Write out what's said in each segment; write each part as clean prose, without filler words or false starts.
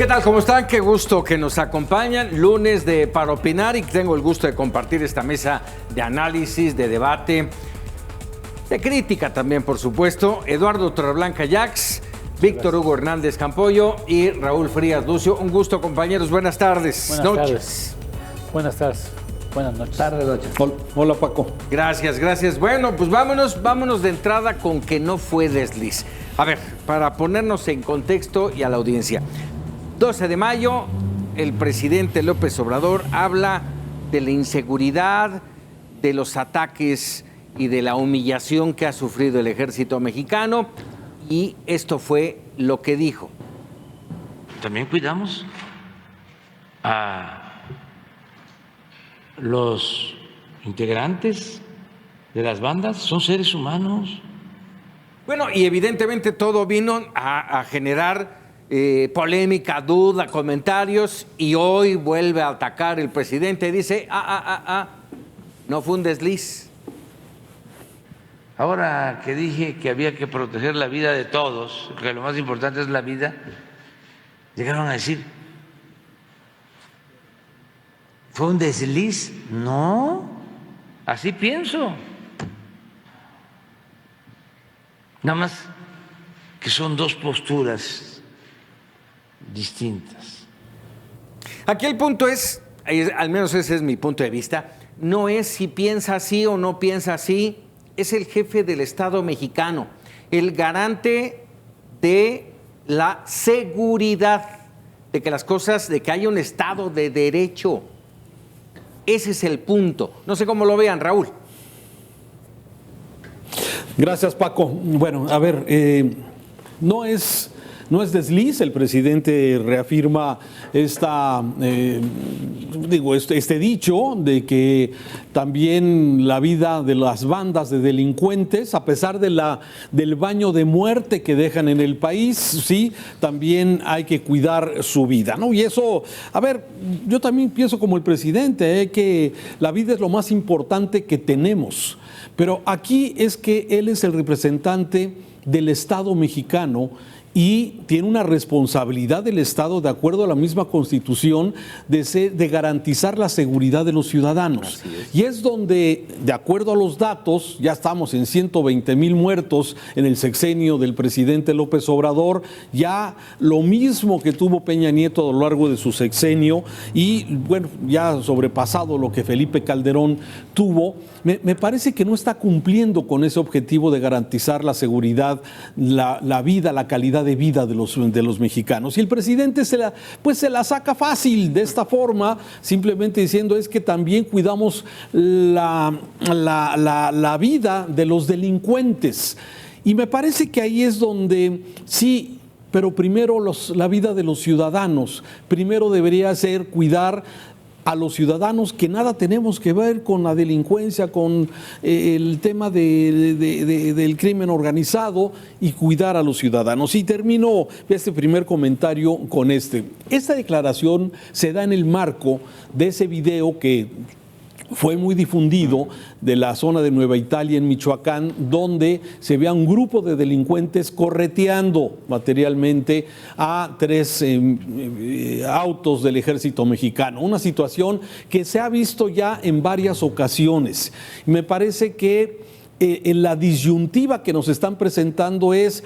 ¿Qué tal? ¿Cómo están? Qué gusto que nos acompañan. Lunes de Para Opinar y tengo el gusto de compartir esta mesa de análisis, de debate, de crítica también, por supuesto. Eduardo Torreblanca Jax, Víctor Hugo Hernández Campoyo y Raúl Frías Lucio. Un gusto, compañeros. Buenas tardes. Buenas tardes. Buenas tardes. Buenas noches. Tarde, noche. Hola, Paco. Gracias. Bueno, pues vámonos de entrada con que no fue desliz. A ver, para ponernos en contexto y a la audiencia. 12 de mayo, el presidente López Obrador habla de la inseguridad, de los ataques y de la humillación que ha sufrido el ejército mexicano, y esto fue lo que dijo. También cuidamos a los integrantes de las bandas, son seres humanos. Bueno, y evidentemente todo vino a generar polémica, duda, comentarios, y hoy vuelve a atacar el presidente. Dice, no fue un desliz. Ahora que dije que había que proteger la vida de todos, que lo más importante es la vida, llegaron a decir, ¿fue un desliz? No, así pienso. Nada más que son dos posturas distintas. Aquí el punto es, al menos ese es mi punto de vista, no es si piensa así o no piensa así, es el jefe del Estado mexicano, el garante de la seguridad, de que las cosas, de que haya un Estado de Derecho. Ese es el punto. No sé cómo lo vean, Raúl. Gracias, Paco. Bueno, a ver, no es desliz. El presidente reafirma este dicho de que también la vida de las bandas de delincuentes, a pesar del baño de muerte que dejan en el país, sí, también hay que cuidar su vida, ¿no? Y eso, a ver, yo también pienso como el presidente, que la vida es lo más importante que tenemos. Pero aquí es que él es el representante del Estado mexicano y tiene una responsabilidad del Estado, de acuerdo a la misma Constitución, de garantizar la seguridad de los ciudadanos. Y es donde, de acuerdo a los datos, ya estamos en 120,000 muertos en el sexenio del presidente López Obrador, ya lo mismo que tuvo Peña Nieto a lo largo de su sexenio, y bueno, ya sobrepasado lo que Felipe Calderón tuvo. Me parece que no está cumpliendo con ese objetivo de garantizar la seguridad, la vida, la calidad de vida de los mexicanos. Y el presidente se la saca fácil de esta forma, simplemente diciendo es que también cuidamos la vida de los delincuentes. Y me parece que ahí es donde sí, pero primero la vida de los ciudadanos. Primero debería ser cuidar a los ciudadanos, que nada tenemos que ver con la delincuencia, con el tema del crimen organizado, y cuidar a los ciudadanos. Y termino este primer comentario con Esta declaración se da en el marco de ese video que fue muy difundido de la zona de Nueva Italia en Michoacán, donde se ve a un grupo de delincuentes correteando materialmente a 3 autos del ejército mexicano. Una situación que se ha visto ya en varias ocasiones. Me parece que en la disyuntiva que nos están presentando es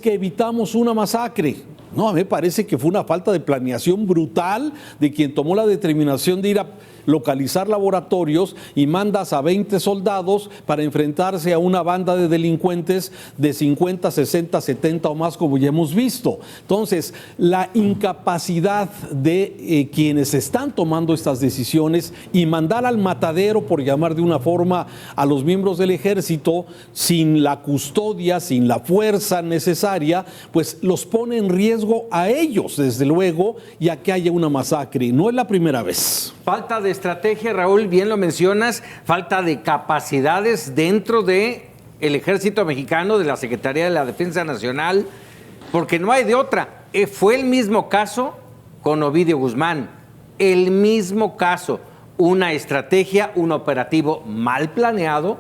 que evitamos una masacre. No, me parece que fue una falta de planeación brutal de quien tomó la determinación de ir a localizar laboratorios y mandas a 20 soldados para enfrentarse a una banda de delincuentes de 50, 60, 70 o más, como ya hemos visto. Entonces, la incapacidad de quienes están tomando estas decisiones y mandar al matadero, por llamar de una forma, a los miembros del ejército sin la custodia, sin la fuerza necesaria, pues los pone en riesgo a ellos, desde luego, y a que haya una masacre. No es la primera vez. Falta de estrategia, Raúl, bien lo mencionas, falta de capacidades dentro del ejército mexicano, de la Secretaría de la Defensa Nacional, porque no hay de otra. Fue el mismo caso con Ovidio Guzmán, el mismo caso, una estrategia, un operativo mal planeado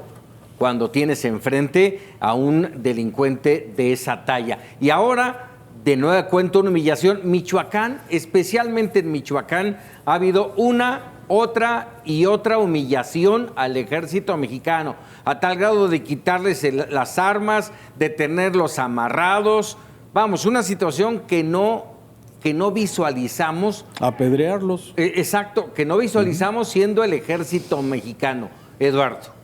cuando tienes enfrente a un delincuente de esa talla. Y ahora de nueva cuenta una humillación. Michoacán, especialmente en Michoacán, ha habido una, otra y otra humillación al ejército mexicano, a tal grado de quitarles las armas, de tenerlos amarrados. Vamos, una situación que no visualizamos. Apedrearlos. Exacto, que no visualizamos siendo el ejército mexicano. Eduardo.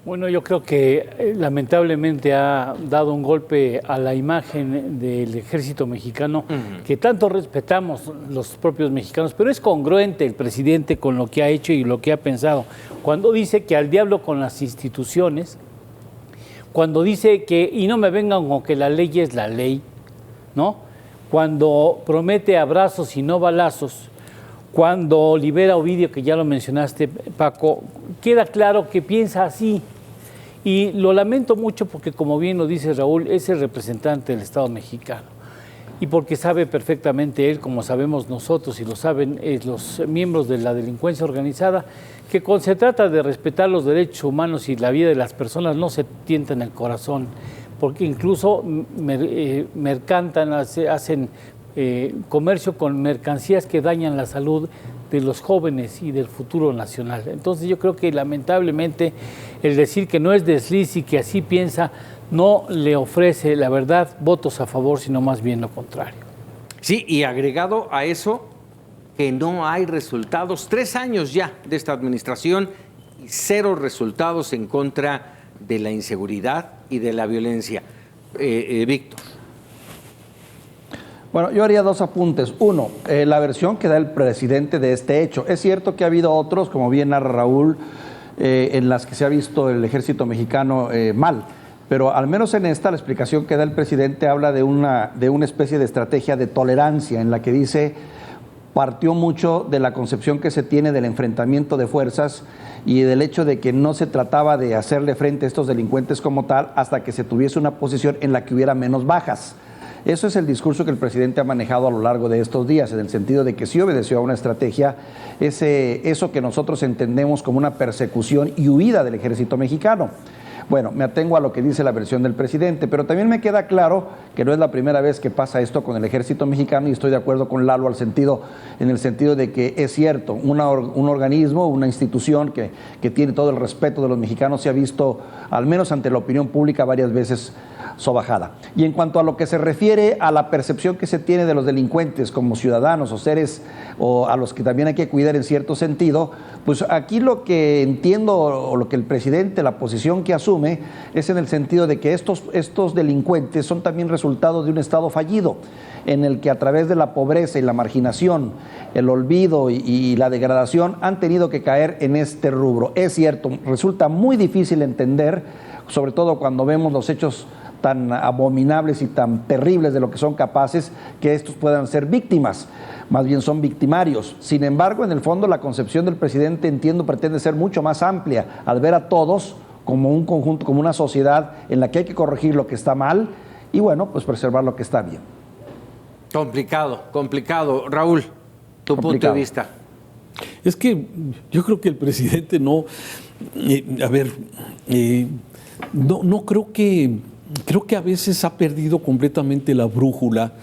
Bueno, yo creo que lamentablemente ha dado un golpe a la imagen del ejército mexicano, que tanto respetamos los propios mexicanos, pero es congruente el presidente con lo que ha hecho y lo que ha pensado. Cuando dice que al diablo con las instituciones, cuando dice que, y no me vengan con que la ley es la ley, ¿no? Cuando promete abrazos y no balazos, cuando libera a Ovidio, que ya lo mencionaste, Paco, queda claro que piensa así. Y lo lamento mucho porque, como bien lo dice Raúl, es el representante del Estado mexicano. Y porque sabe perfectamente él, como sabemos nosotros y lo saben los miembros de la delincuencia organizada, que cuando se trata de respetar los derechos humanos y la vida de las personas no se tienta en el corazón, porque incluso mercantan, hacen comercio con mercancías que dañan la salud de los jóvenes y del futuro nacional. Entonces yo creo que lamentablemente el decir que no es desliz y que así piensa no le ofrece, la verdad, votos a favor, sino más bien lo contrario. Sí, y agregado a eso, que no hay resultados, 3 años ya de esta administración y 0 resultados en contra de la inseguridad y de la violencia. Víctor. Bueno, yo haría 2 apuntes. Uno, la versión que da el presidente de este hecho. Es cierto que ha habido otros, como bien narra Raúl, en las que se ha visto el ejército mexicano mal, pero al menos en esta, la explicación que da el presidente habla de una especie de estrategia de tolerancia, en la que dice, partió mucho de la concepción que se tiene del enfrentamiento de fuerzas y del hecho de que no se trataba de hacerle frente a estos delincuentes como tal hasta que se tuviese una posición en la que hubiera menos bajas. Eso es el discurso que el presidente ha manejado a lo largo de estos días, en el sentido de que sí obedeció a una estrategia, eso que nosotros entendemos como una persecución y huida del ejército mexicano. Bueno, me atengo a lo que dice la versión del presidente, pero también me queda claro que no es la primera vez que pasa esto con el ejército mexicano, y estoy de acuerdo con Lalo en el sentido de que es cierto, un organismo, una institución que tiene todo el respeto de los mexicanos se ha visto, al menos ante la opinión pública, varias veces sobajada. Y en cuanto a lo que se refiere a la percepción que se tiene de los delincuentes como ciudadanos o seres o a los que también hay que cuidar en cierto sentido, pues aquí lo que entiendo o lo que el presidente, la posición que asume es en el sentido de que estos delincuentes son también resultado de un Estado fallido, en el que a través de la pobreza y la marginación, el olvido y la degradación han tenido que caer en este rubro. Es cierto, resulta muy difícil entender, sobre todo cuando vemos los hechos tan abominables y tan terribles de lo que son capaces, que estos puedan ser víctimas, más bien son victimarios. Sin embargo, en el fondo la concepción del presidente, entiendo, pretende ser mucho más amplia, al ver a todos como un conjunto, como una sociedad en la que hay que corregir lo que está mal y bueno, pues preservar lo que está bien. Complicado. Raúl, tu punto de vista. Es que yo creo que el presidente no creo que a veces ha perdido completamente la brújula,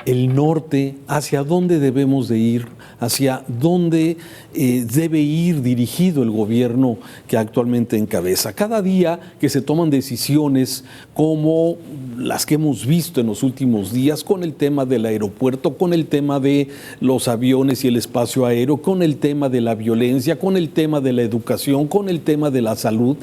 el norte, hacia dónde debemos de ir, hacia dónde debe ir dirigido el gobierno que actualmente encabeza. Cada día que se toman decisiones como las que hemos visto en los últimos días, con el tema del aeropuerto, con el tema de los aviones y el espacio aéreo, con el tema de la violencia, con el tema de la educación, con el tema de la salud,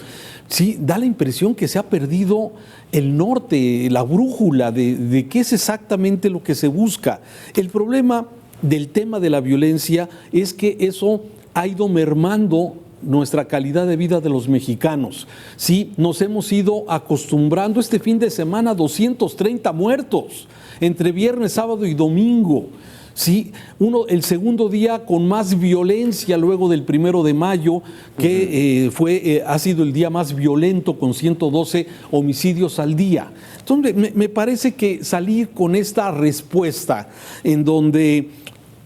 sí, da la impresión que se ha perdido el norte, la brújula de qué es exactamente lo que se busca. El problema del tema de la violencia es que eso ha ido mermando nuestra calidad de vida de los mexicanos. Sí, nos hemos ido acostumbrando. Este fin de semana 230 muertos entre viernes, sábado y domingo. Sí, el segundo día con más violencia luego del 1 de mayo, que ha sido el día más violento con 112 homicidios al día. Entonces, me parece que salir con esta respuesta en donde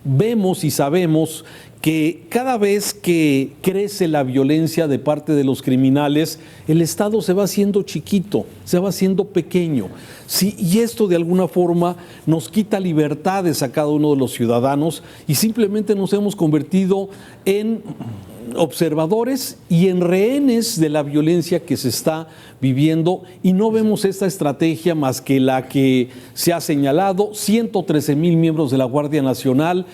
vemos y sabemos que cada vez que crece la violencia de parte de los criminales, el Estado se va haciendo chiquito, se va haciendo pequeño. Sí, y esto de alguna forma nos quita libertades a cada uno de los ciudadanos y simplemente nos hemos convertido en observadores y en rehenes de la violencia que se está viviendo, y no vemos esta estrategia más que la que se ha señalado: 113,000 miembros de la Guardia Nacional.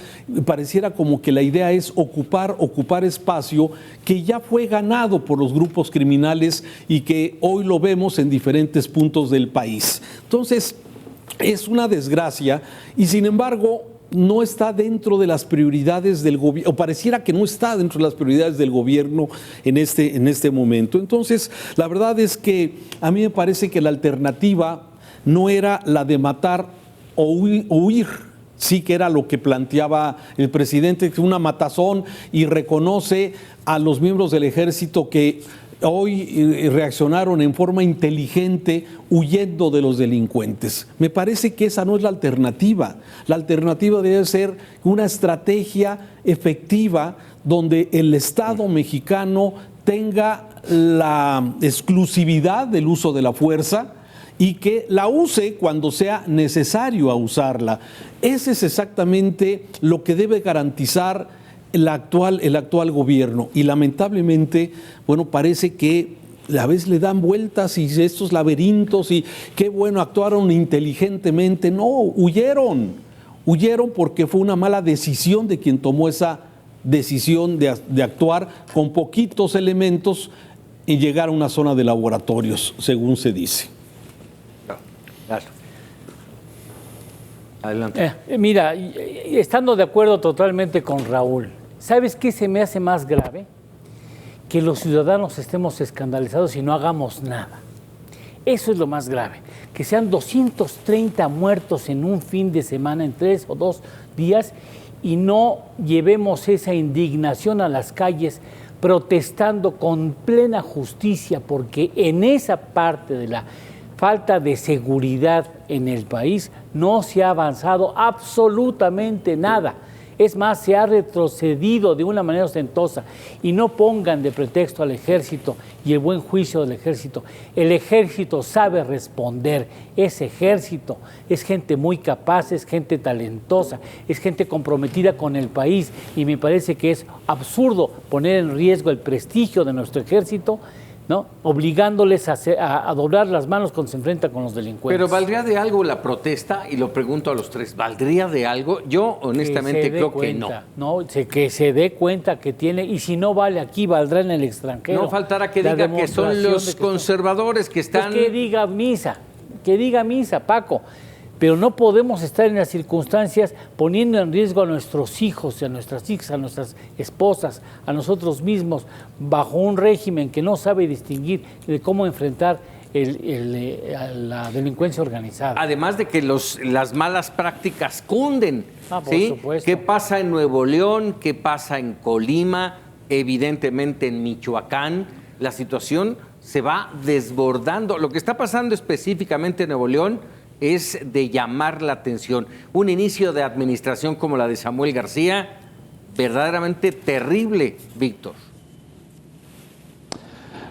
Pareciera como que la idea es ocupar espacio que ya fue ganado por los grupos criminales y que hoy lo vemos en diferentes puntos del país. Entonces, es una desgracia y sin embargo no está dentro de las prioridades del gobierno, o pareciera que no está dentro de las prioridades del gobierno en este momento. Entonces, la verdad es que a mí me parece que la alternativa no era la de matar o huir. Sí, que era lo que planteaba el presidente, que una matazón, y reconoce a los miembros del ejército que hoy reaccionaron en forma inteligente huyendo de los delincuentes. Me parece que esa no es la alternativa. La alternativa debe ser una estrategia efectiva donde el Estado mexicano tenga la exclusividad del uso de la fuerza y que la use cuando sea necesario usarla. Ese es exactamente lo que debe garantizar el actual gobierno, y lamentablemente, bueno, parece que a veces le dan vueltas y estos laberintos y qué bueno, actuaron inteligentemente. No, huyeron porque fue una mala decisión de quien tomó esa decisión de actuar con poquitos elementos y llegar a una zona de laboratorios, según se dice. Claro. Adelante. Mira, estando de acuerdo totalmente con Raúl, ¿sabes qué se me hace más grave? Que los ciudadanos estemos escandalizados y no hagamos nada. Eso es lo más grave. Que sean 230 muertos en un fin de semana, en 3 o 2 días, y no llevemos esa indignación a las calles protestando con plena justicia, porque en esa parte de la falta de seguridad en el país no se ha avanzado absolutamente nada. Es más, se ha retrocedido de una manera ostentosa, y no pongan de pretexto al ejército y el buen juicio del ejército. El ejército sabe responder, ese ejército es gente muy capaz, es gente talentosa, es gente comprometida con el país, y me parece que es absurdo poner en riesgo el prestigio de nuestro ejército, ¿no?, obligándoles a doblar las manos cuando se enfrentan con los delincuentes. Pero ¿valdría de algo la protesta? Y lo pregunto a los tres, ¿valdría de algo? Yo honestamente creo que no. Que se dé cuenta que tiene, y si no vale aquí, valdrá en el extranjero. No faltará que diga que son los conservadores que están... Pues que diga misa, Paco. Pero no podemos estar en las circunstancias poniendo en riesgo a nuestros hijos, a nuestras hijas, a nuestras esposas, a nosotros mismos, bajo un régimen que no sabe distinguir de cómo enfrentar la delincuencia organizada. Además de que las malas prácticas cunden. Por ¿sí? supuesto. ¿Qué pasa en Nuevo León? ¿Qué pasa en Colima? Evidentemente en Michoacán. La situación se va desbordando. Lo que está pasando específicamente en Nuevo León es de llamar la atención. Un inicio de administración como la de Samuel García, verdaderamente terrible, Víctor.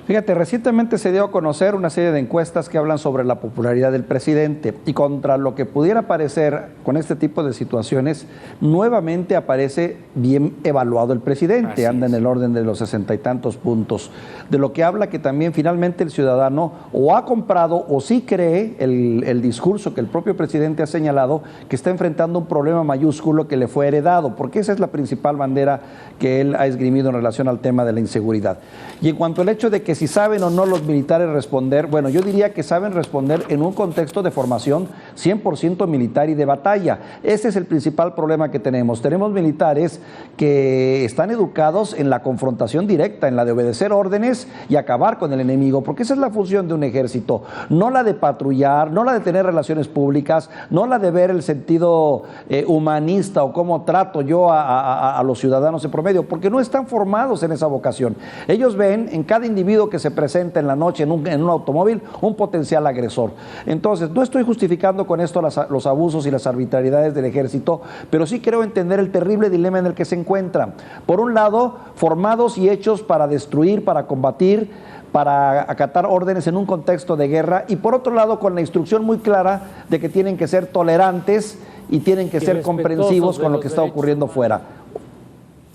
Fíjate, recientemente se dio a conocer una serie de encuestas que hablan sobre la popularidad del presidente, y contra lo que pudiera parecer con este tipo de situaciones, nuevamente aparece bien evaluado el presidente. Anda en el orden de los 60 y tantos puntos, de lo que habla que también finalmente el ciudadano o ha comprado o sí cree el discurso que el propio presidente ha señalado, que está enfrentando un problema mayúsculo que le fue heredado, porque esa es la principal bandera que él ha esgrimido en relación al tema de la inseguridad. Y en cuanto al hecho de que si saben o no los militares responder, bueno, yo diría que saben responder en un contexto de formación 100% militar y de batalla. Ese es el principal problema que tenemos. Tenemos militares que están educados en la confrontación directa, en la de obedecer órdenes y acabar con el enemigo, porque esa es la función de un ejército, no la de patrullar, no la de tener relaciones públicas, no la de ver el sentido humanista o cómo trato yo a los ciudadanos en promedio, porque no están formados en esa vocación. Ellos ven en cada individuo desconocido que se presenta en la noche en un automóvil, un potencial agresor. Entonces, no estoy justificando con esto los abusos y las arbitrariedades del ejército, pero sí creo entender el terrible dilema en el que se encuentra. Por un lado, formados y hechos para destruir, para combatir, para acatar órdenes en un contexto de guerra, y por otro lado, con la instrucción muy clara de que tienen que ser tolerantes y tienen que ser comprensivos con lo que está ocurriendo fuera.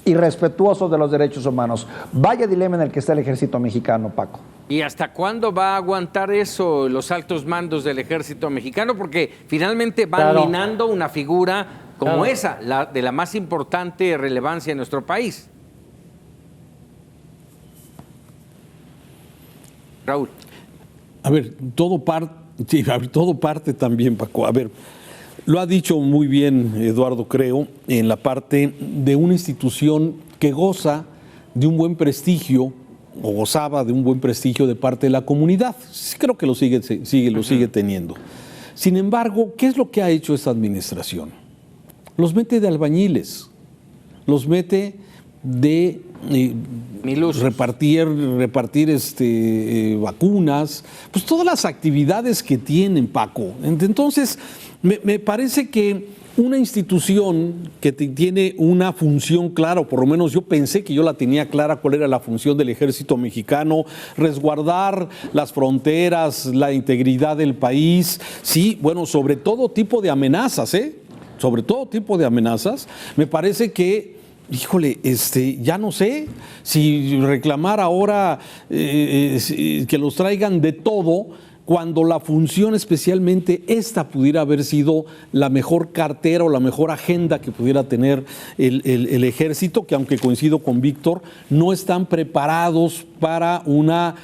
Y respetuosos de los derechos humanos. Vaya dilema en el que está el ejército mexicano, Paco. ¿Y hasta cuándo va a aguantar eso los altos mandos del ejército mexicano? Porque finalmente van minando una figura como esa, de la más importante relevancia en nuestro país. Raúl. A ver, todo parte también, Paco. A ver, lo ha dicho muy bien Eduardo, creo, en la parte de una institución que goza de un buen prestigio, o gozaba de un buen prestigio de parte de la comunidad. Sí, creo que lo sigue teniendo. Sin embargo, ¿qué es lo que ha hecho esta administración? Los mete de albañiles, los mete de repartir vacunas, pues todas las actividades que tienen, Paco. Entonces, me parece que una institución que tiene una función clara, o por lo menos yo pensé que yo la tenía clara, cuál era la función del ejército mexicano, resguardar las fronteras, la integridad del país, sí, bueno, sobre todo tipo de amenazas, sobre todo tipo de amenazas, me parece que híjole, ya no sé si reclamar ahora que los traigan de todo, cuando la función, especialmente esta, pudiera haber sido la mejor cartera o la mejor agenda que pudiera tener el ejército, que aunque coincido con Víctor, no están preparados para una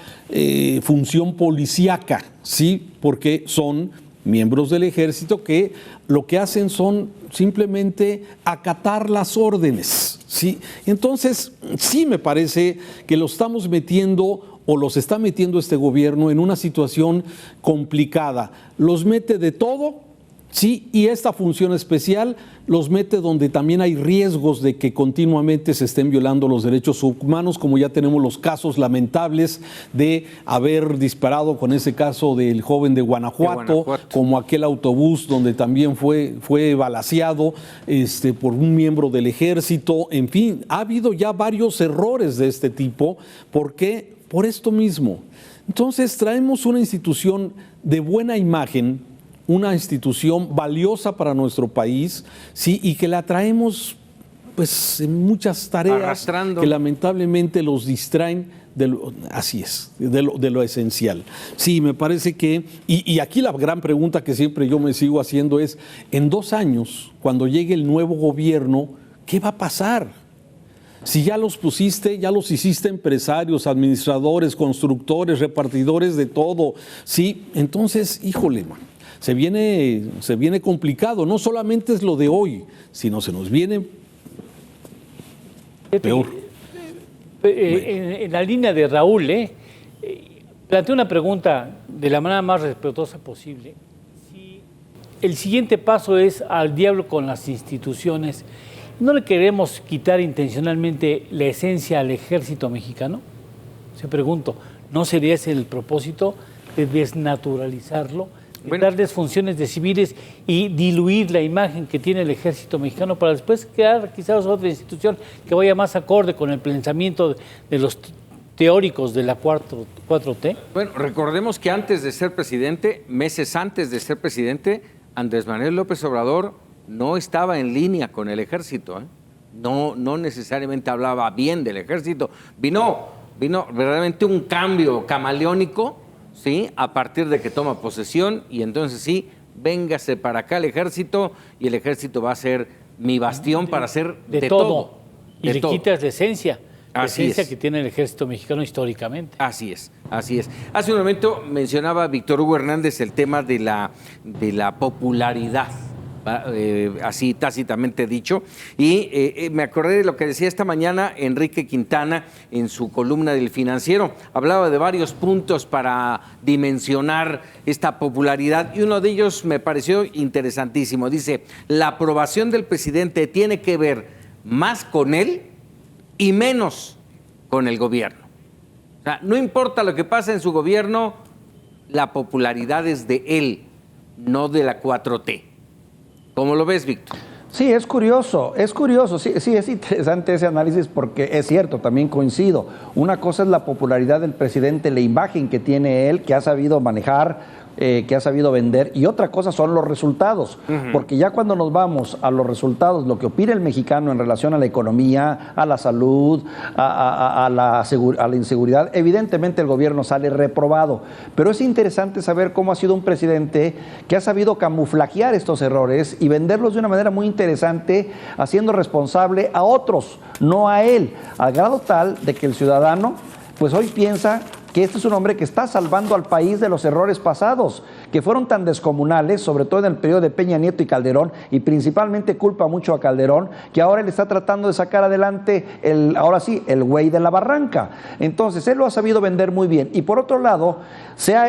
función policíaca, ¿sí? Porque son miembros del ejército que lo que hacen son simplemente acatar las órdenes, ¿sí? Entonces, sí me parece que lo estamos metiendo o los está metiendo este gobierno en una situación complicada. Los mete de todo, sí, y esta función especial los mete donde también hay riesgos de que continuamente se estén violando los derechos humanos, como ya tenemos los casos lamentables de haber disparado con ese caso del joven de Guanajuato, como aquel autobús donde también fue balaceado por un miembro del ejército. En fin, ha habido ya varios errores de este tipo. ¿Por qué? Por esto mismo. Entonces traemos una institución de buena imagen, una institución valiosa para nuestro país, sí, y que la traemos pues en muchas tareas arrastrando, que lamentablemente los distraen de lo esencial. Sí, me parece que, y aquí la gran pregunta que siempre yo me sigo haciendo es, en 2 años, cuando llegue el nuevo gobierno, ¿qué va a pasar? Si ya los hiciste empresarios, administradores, constructores, repartidores de todo, sí, entonces, híjole, man, se viene complicado. No solamente es lo de hoy, sino se nos viene peor. En la línea de Raúl, planteé una pregunta de la manera más respetuosa posible. Si el siguiente paso es al diablo con las instituciones, ¿no le queremos quitar intencionalmente la esencia al ejército mexicano? Se pregunto, ¿no sería ese el propósito de desnaturalizarlo? Darles funciones de civiles y diluir la imagen que tiene el ejército mexicano para después crear quizás otra institución que vaya más acorde con el pensamiento de los teóricos de la 4T? Bueno, recordemos que antes de ser presidente, meses antes de ser presidente, Andrés Manuel López Obrador no estaba en línea con el ejército, no necesariamente hablaba bien del ejército. Vino verdaderamente un cambio camaleónico, ¿sí? A partir de que toma posesión, y entonces sí, véngase para acá el ejército, y el ejército va a ser mi bastión para hacer de todo. Y le quitas la esencia. La esencia que tiene el ejército mexicano históricamente. Así es. Hace un momento mencionaba Víctor Hugo Hernández el tema de la popularidad, así tácitamente dicho, y me acordé de lo que decía esta mañana Enrique Quintana en su columna del Financiero. Hablaba de varios puntos para dimensionar esta popularidad, y uno de ellos me pareció interesantísimo. Dice, la aprobación del presidente tiene que ver más con él y menos con el gobierno. O sea, no importa lo que pase en su gobierno, la popularidad es de él, no de la 4T. ¿Cómo lo ves, Víctor? Sí, es curioso, sí, es interesante ese análisis porque es cierto, también coincido. Una cosa es la popularidad del presidente, la imagen que tiene él, que ha sabido manejar, que ha sabido vender, y otra cosa son los resultados, porque ya cuando nos vamos a los resultados, lo que opina el mexicano en relación a la economía, a la salud, a la inseguridad, evidentemente el gobierno sale reprobado, pero es interesante saber cómo ha sido un presidente que ha sabido camuflajear estos errores y venderlos de una manera muy interesante, haciendo responsable a otros, no a él, al grado tal de que el ciudadano pues hoy piensa que este es un hombre que está salvando al país de los errores pasados, que fueron tan descomunales, sobre todo en el periodo de Peña Nieto y Calderón, y principalmente culpa mucho a Calderón, que ahora él está tratando de sacar adelante, el güey de la barranca. Entonces, él lo ha sabido vender muy bien. Y por otro lado,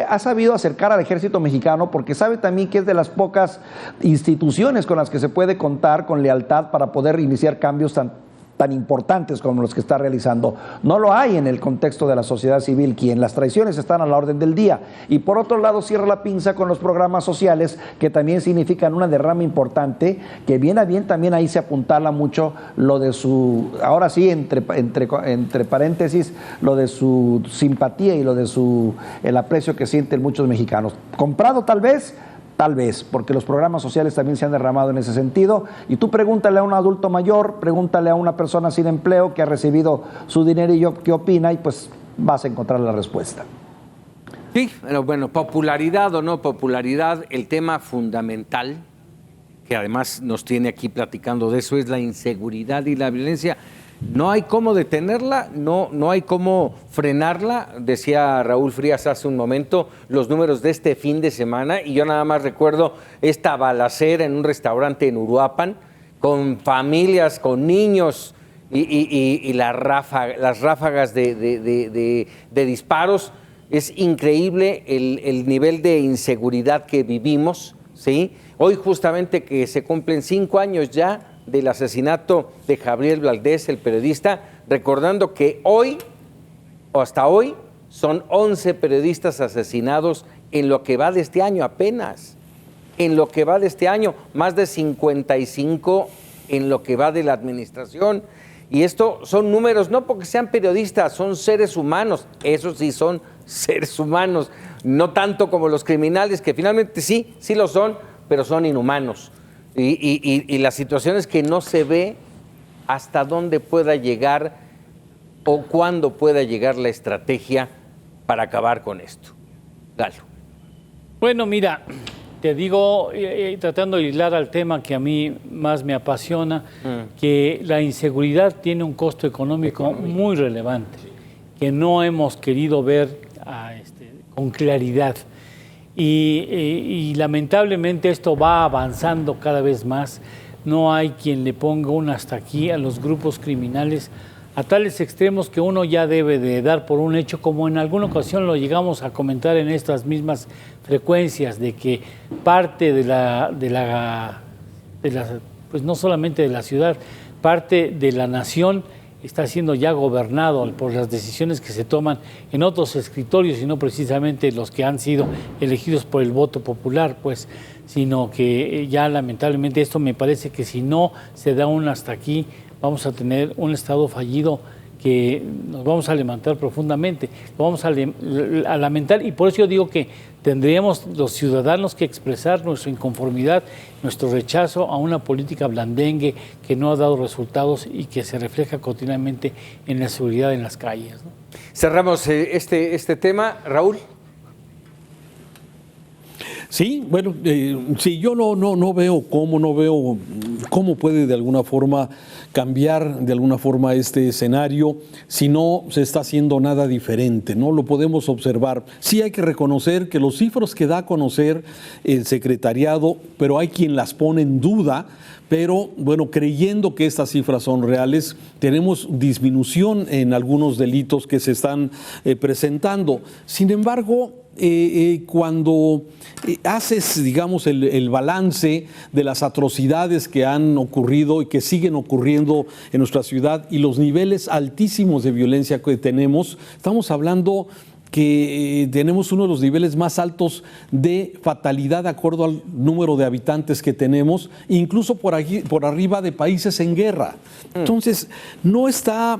ha sabido acercar al ejército mexicano, porque sabe también que es de las pocas instituciones con las que se puede contar con lealtad para poder iniciar cambios tan importantes como los que está realizando. No lo hay en el contexto de la sociedad civil, quien las traiciones están a la orden del día. Y por otro lado cierra la pinza con los programas sociales, que también significan una derrama importante, que bien a bien también ahí se apuntala mucho lo de su, ahora sí, entre paréntesis, lo de su simpatía y lo de el aprecio que sienten muchos mexicanos. Comprado tal vez, porque los programas sociales también se han derramado en ese sentido. Y tú pregúntale a un adulto mayor, pregúntale a una persona sin empleo que ha recibido su dinero y qué opina, y pues vas a encontrar la respuesta. Sí, pero bueno, popularidad o no popularidad, el tema fundamental, que además nos tiene aquí platicando de eso, es la inseguridad y la violencia. No hay cómo detenerla, no hay cómo frenarla. Decía Raúl Frías hace un momento los números de este fin de semana, y yo nada más recuerdo esta balacera en un restaurante en Uruapan, con familias, con niños, y las ráfagas de disparos. Es increíble el nivel de inseguridad que vivimos, ¿sí? Hoy justamente que se cumplen 5 años ya del asesinato de Gabriel Valdés, el periodista, recordando que hoy, o hasta hoy, son 11 periodistas asesinados en lo que va de este año apenas, en lo que va de este año, más de 55 en lo que va de la administración. Y esto son números, no porque sean periodistas, son seres humanos, esos sí son seres humanos, no tanto como los criminales, que finalmente sí lo son, pero son inhumanos. Y la situación es que no se ve hasta dónde pueda llegar o cuándo pueda llegar la estrategia para acabar con esto. Galo. Bueno, mira, te digo, tratando de hilar al tema que a mí más me apasiona, que la inseguridad tiene un costo económico muy relevante, que no hemos querido ver con claridad. Y lamentablemente esto va avanzando cada vez más. No hay quien le ponga un hasta aquí a los grupos criminales a tales extremos que uno ya debe de dar por un hecho, como en alguna ocasión lo llegamos a comentar en estas mismas frecuencias, de que parte pues no solamente de la ciudad, parte de la nación está siendo ya gobernado por las decisiones que se toman en otros escritorios, y no precisamente los que han sido elegidos por el voto popular, pues, sino que ya lamentablemente esto me parece que si no se da un hasta aquí, vamos a tener un Estado fallido que nos vamos a lamentar profundamente, lo vamos a lamentar, y por eso yo digo que tendríamos los ciudadanos que expresar nuestra inconformidad, nuestro rechazo a una política blandengue que no ha dado resultados y que se refleja continuamente en la seguridad en las calles, ¿no? Cerramos este tema, Raúl. Sí, bueno, sí, yo no veo cómo puede de alguna forma cambiar de alguna forma este escenario si no se está haciendo nada diferente, ¿no? Lo podemos observar. Sí hay que reconocer que los cifras que da a conocer el secretariado, pero hay quien las pone en duda, pero bueno, creyendo que estas cifras son reales, tenemos disminución en algunos delitos que se están presentando. Sin embargo, cuando haces, digamos, el balance de las atrocidades que han ocurrido y que siguen ocurriendo en nuestra ciudad y los niveles altísimos de violencia que tenemos, estamos hablando que tenemos uno de los niveles más altos de fatalidad de acuerdo al número de habitantes que tenemos, incluso por arriba de países en guerra. Entonces, no está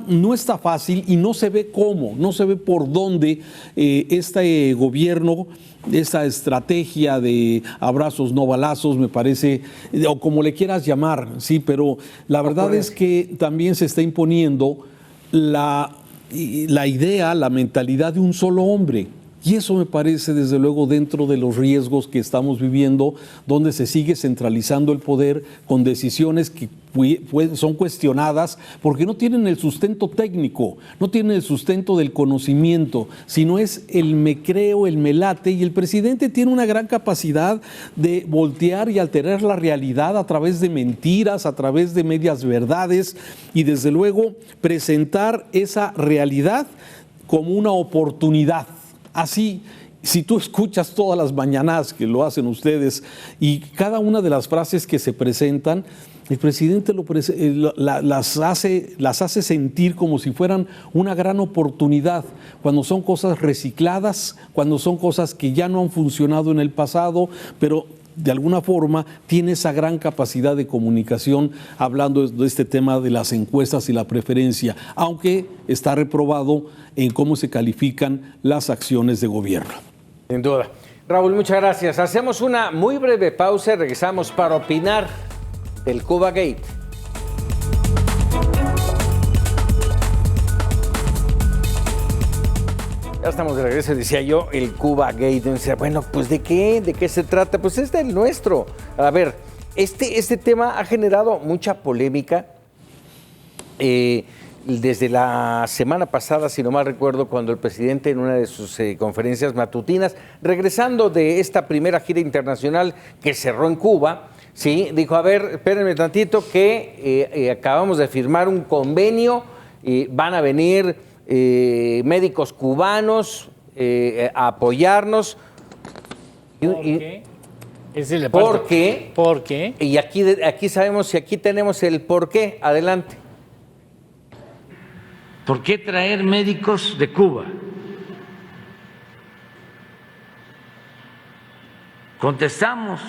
fácil y no se ve cómo, no se ve por dónde este gobierno, esa estrategia de abrazos no balazos, me parece, o como le quieras llamar, sí, pero la verdad es que también se está imponiendo la idea, la mentalidad de un solo hombre. Y eso me parece, desde luego, dentro de los riesgos que estamos viviendo, donde se sigue centralizando el poder con decisiones que son cuestionadas porque no tienen el sustento técnico, no tienen el sustento del conocimiento, sino es el me creo, el me late, y el presidente tiene una gran capacidad de voltear y alterar la realidad a través de mentiras, a través de medias verdades, y desde luego presentar esa realidad como una oportunidad. Así, si tú escuchas todas las mañanas que lo hacen ustedes y cada una de las frases que se presentan, el presidente las hace sentir como si fueran una gran oportunidad, cuando son cosas recicladas, cuando son cosas que ya no han funcionado en el pasado, pero de alguna forma tiene esa gran capacidad de comunicación, hablando de este tema de las encuestas y la preferencia, aunque está reprobado en cómo se califican las acciones de gobierno. Sin duda. Raúl, muchas gracias. Hacemos una muy breve pausa y regresamos para opinar del Cuba Gate. Ya estamos de regreso, decía yo, el Cuba Gate. Decía, bueno, pues ¿de qué se trata? Pues es del nuestro. A ver, este tema ha generado mucha polémica. Desde la semana pasada, si no mal recuerdo, cuando el presidente en una de sus conferencias matutinas, regresando de esta primera gira internacional que cerró en Cuba, sí, dijo, a ver, espérenme tantito que acabamos de firmar un convenio y van a venir médicos cubanos a apoyarnos. ¿Por qué? ¿Por qué? Y aquí sabemos, y aquí tenemos el por qué. Adelante. ¿Por qué traer médicos de Cuba? Contestamos,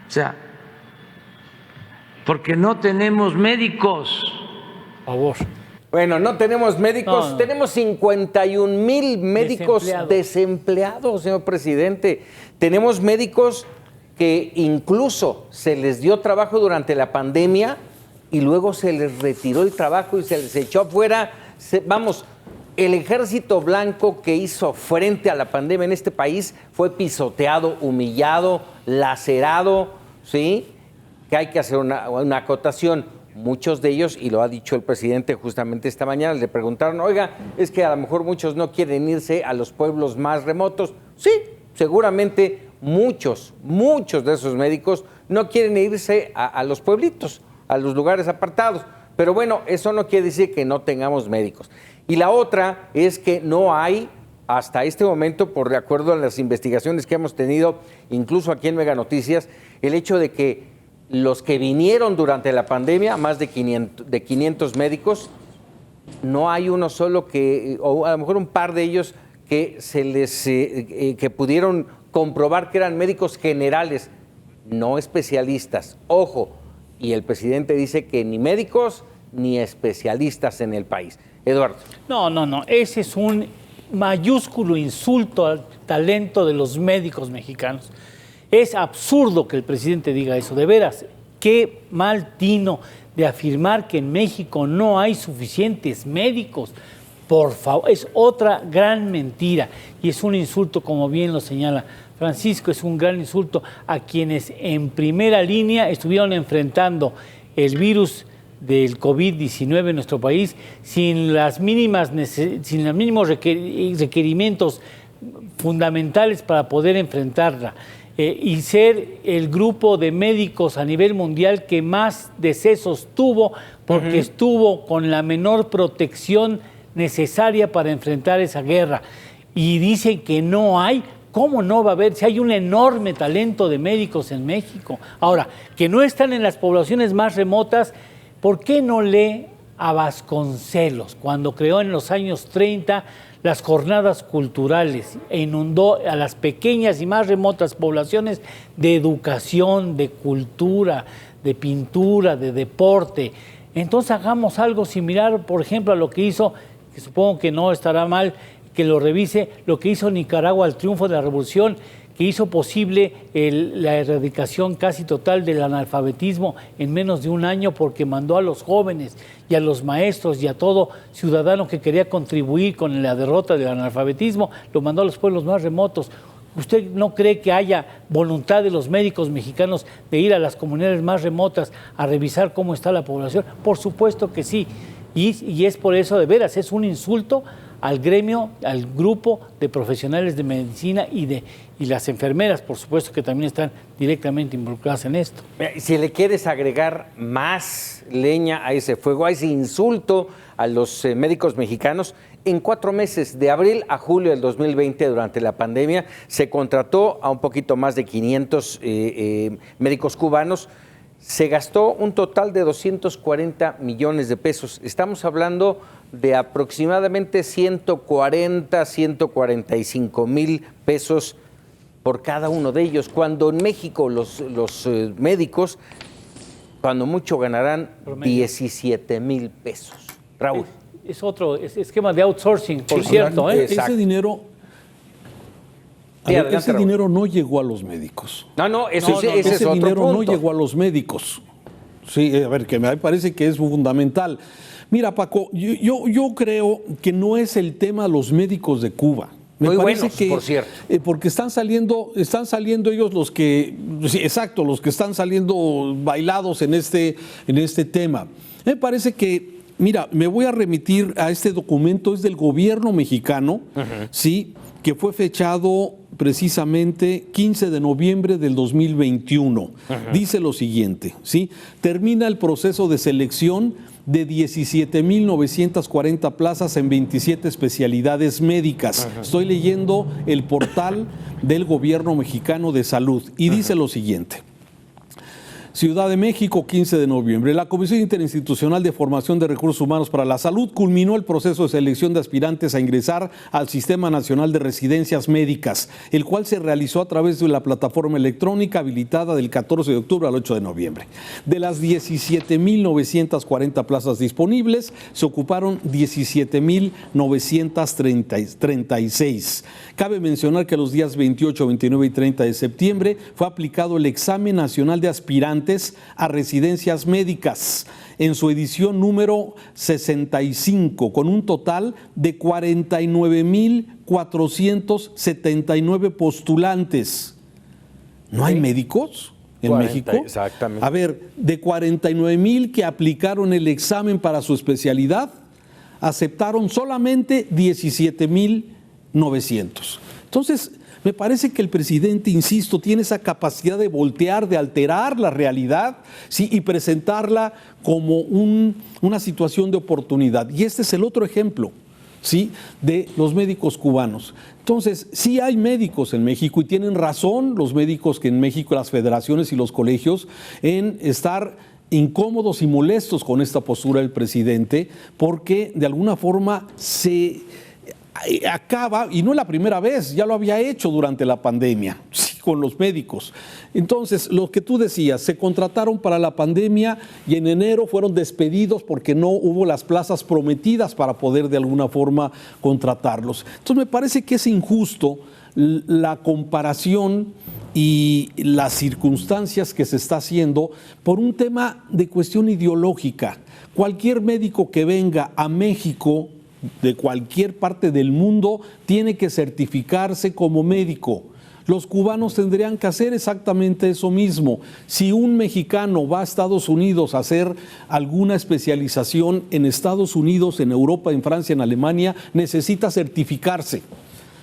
o sea, porque no tenemos médicos. Por favor. Bueno, no tenemos médicos, No. tenemos 51,000 médicos desempleados, señor presidente. Tenemos médicos que incluso se les dio trabajo durante la pandemia y luego se les retiró el trabajo y se les echó afuera. Vamos, el ejército blanco que hizo frente a la pandemia en este país fue pisoteado, humillado, lacerado, ¿sí? Que hay que hacer una acotación. Muchos de ellos, y lo ha dicho el presidente justamente esta mañana, le preguntaron, oiga, es que a lo mejor muchos no quieren irse a los pueblos más remotos. Sí, seguramente muchos de esos médicos no quieren irse a los pueblitos, a los lugares apartados. Pero bueno, eso no quiere decir que no tengamos médicos. Y la otra es que no hay, hasta este momento, por de acuerdo a las investigaciones que hemos tenido, incluso aquí en Mega Noticias, el hecho de que los que vinieron durante la pandemia, más de 500 médicos, no hay uno solo que, o a lo mejor un par de ellos que que pudieron comprobar que eran médicos generales, no especialistas. Ojo, y el presidente dice que ni médicos ni especialistas en el país. Eduardo. No. Ese es un mayúsculo insulto al talento de los médicos mexicanos. Es absurdo que el presidente diga eso, de veras. Qué mal tino de afirmar que en México no hay suficientes médicos. Por favor, es otra gran mentira y es un insulto, como bien lo señala Francisco, es un gran insulto a quienes en primera línea estuvieron enfrentando el virus del COVID-19 en nuestro país sin los mínimos requerimientos fundamentales para poder enfrentarla. Y ser el grupo de médicos a nivel mundial que más decesos tuvo porque estuvo con la menor protección necesaria para enfrentar esa guerra. Y dicen que no hay, ¿Cómo no va a haber? Si hay un enorme talento de médicos en México. Ahora, que no están en las poblaciones más remotas, ¿por qué no lee a Vasconcelos cuando creó en los años 30 las jornadas culturales e inundó a las pequeñas y más remotas poblaciones de educación, de cultura, de pintura, de deporte? Entonces hagamos algo similar, por ejemplo, a lo que hizo, que supongo que no estará mal, que lo revise, lo que hizo Nicaragua al triunfo de la revolución, que hizo posible la erradicación casi total del analfabetismo en menos de un año, porque mandó a los jóvenes y a los maestros y a todo ciudadano que quería contribuir con la derrota del analfabetismo, lo mandó a los pueblos más remotos. ¿Usted no cree que haya voluntad de los médicos mexicanos de ir a las comunidades más remotas a revisar cómo está la población? Por supuesto que sí. Y es por eso, de veras, es un insulto al gremio, al grupo de profesionales de medicina y las enfermeras, por supuesto, que también están directamente involucradas en esto. Si le quieres agregar más leña a ese fuego, a ese insulto a los médicos mexicanos, en 4 meses, de abril a julio del 2020, durante la pandemia, se contrató a un poquito más de 500 médicos cubanos. Se gastó un total de 240 millones de pesos. Estamos hablando de aproximadamente 140, 145 mil pesos por cada uno de ellos, cuando en México los médicos, cuando mucho, ganarán 17 mil pesos. Raúl. Es otro esquema de outsourcing, por cierto. Ese dinero... ese dinero no llegó a los médicos. Ese otro dinero punto. no llegó a los médicos. Sí, a ver, que me parece que es fundamental. Mira, Paco, yo creo que no es el tema los médicos de Cuba. Muy buenos, por cierto. Porque están saliendo ellos los que, sí, exacto, los que están saliendo bailados en este tema. Me parece que, mira, me voy a remitir a este documento, es del gobierno mexicano, sí, que fue fechado precisamente 15 de noviembre del 2021. Dice lo siguiente, ¿sí? Termina el proceso de selección de 17,940 plazas en 27 especialidades médicas. Estoy leyendo el portal del gobierno mexicano de salud y dice lo siguiente. Ciudad de México, 15 de noviembre. La Comisión Interinstitucional de Formación de Recursos Humanos para la Salud culminó el proceso de selección de aspirantes a ingresar al Sistema Nacional de Residencias Médicas, el cual se realizó a través de la plataforma electrónica habilitada del 14 de octubre al 8 de noviembre. De las 17,940 plazas disponibles, se ocuparon 17,936. Cabe mencionar que los días 28, 29 y 30 de septiembre fue aplicado el examen nacional de aspirantes a residencias médicas en su edición número 65, con un total de 49,479 postulantes. ¿No hay médicos en México? Exactamente. A ver, de 49,000 que aplicaron el examen para su especialidad, aceptaron solamente 17,900. Entonces, me parece que el presidente, insisto, tiene esa capacidad de voltear, de alterar la realidad, ¿sí? Y presentarla como una situación de oportunidad. Y este es el otro ejemplo, ¿sí? De los médicos cubanos. Entonces, sí hay médicos en México y tienen razón los médicos que en México, las federaciones y los colegios, en estar incómodos y molestos con esta postura del presidente, porque de alguna forma se acaba, y no es la primera vez, ya lo había hecho durante la pandemia, sí, con los médicos. Entonces, lo que tú decías, se contrataron para la pandemia y en enero fueron despedidos porque no hubo las plazas prometidas para poder de alguna forma contratarlos. Entonces, me parece que es injusto la comparación y las circunstancias que se está haciendo por un tema de cuestión ideológica. Cualquier médico que venga a México de cualquier parte del mundo tiene que certificarse como médico. Los cubanos tendrían que hacer exactamente eso mismo. Si un mexicano va a Estados Unidos a hacer alguna especialización en Estados Unidos, en Europa, en Francia, en Alemania, necesita certificarse.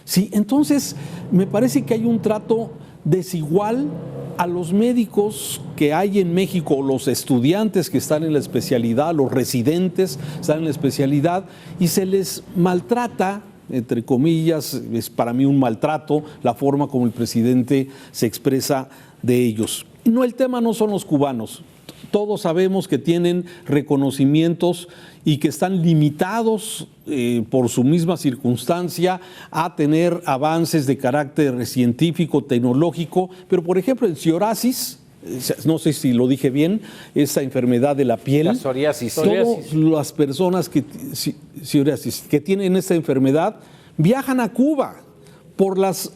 Sí, entonces me parece que hay un trato desigual a los médicos que hay en México, los estudiantes que están en la especialidad, los residentes que están en la especialidad, y se les maltrata entre comillas, es para mí un maltrato la forma como el presidente se expresa de ellos. No, el tema no son los cubanos. Todos sabemos que tienen reconocimientos y que están limitados por su misma circunstancia a tener avances de carácter científico, tecnológico, pero por ejemplo el psoriasis, no sé si lo dije bien, esa enfermedad de la piel. La psoriasis. Todas las personas psoriasis, que tienen esta enfermedad viajan a Cuba por los